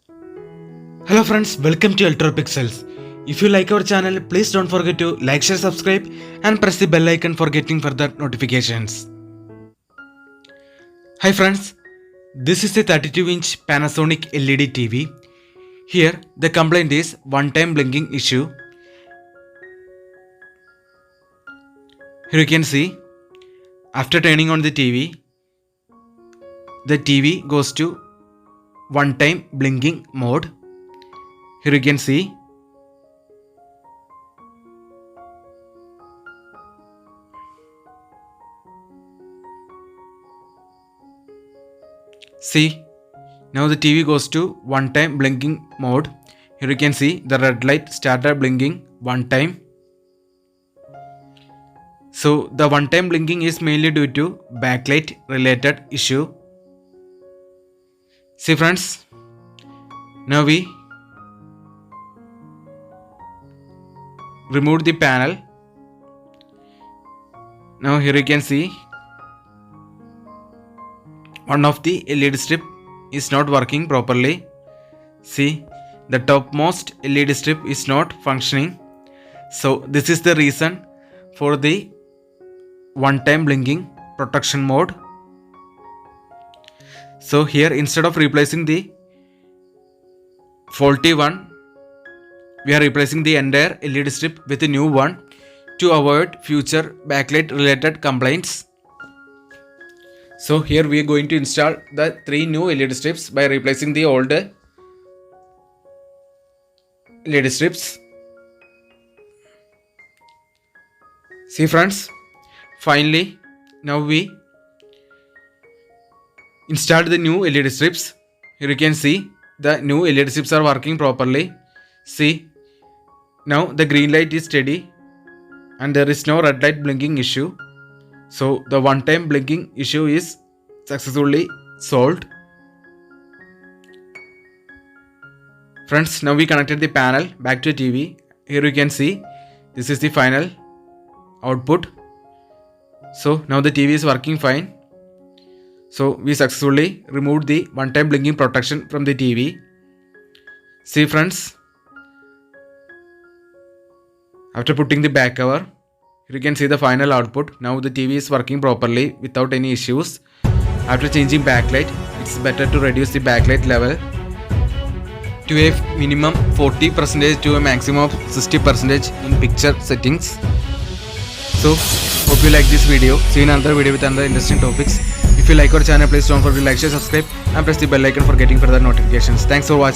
Hello friends, welcome to Ultrapixels. If you like our channel, please don't forget to like, share, subscribe and press the bell icon for getting further notifications. Hi friends, this is a 32-inch Panasonic LED TV. Here the complaint is one-time blinking issue. Here you can see, after turning on the TV goes to one-time blinking mode. Here you can see. See, now the TV goes to one-time blinking mode. Here you can see the red light started blinking one time. So the one-time blinking is mainly due to backlight related issue. See friends, now we remove the panel. Now here you can see one of the LED strip is not working properly. See, the topmost LED strip is not functioning. So this is the reason for the one-time blinking protection mode. So here, instead of replacing the faulty one, we are replacing the entire LED strip with a new one to avoid future backlight related complaints. So here we are going to install the 3 new LED strips by replacing the old LED strips. See friends, finally now we installed the new LED strips. Here you can see the new LED strips are working properly. See, now the green light is steady and there is no red light blinking issue. So the one-time blinking issue is successfully solved. Friends, now we connected the panel back to the TV. Here you can see this is the final output. So now the TV is working fine. So we successfully removed the one-time blinking protection from the TV. See friends, after putting the back cover, you can see the final output. Now the TV is working properly without any issues. After changing backlight, it's better to reduce the backlight level to a minimum 40% to a maximum of 60% in picture settings. So hope you like this video. See you in another video with another interesting topics. If you like our channel, please don't forget to like, share, subscribe and press the bell icon for getting further notifications. Thanks for watching.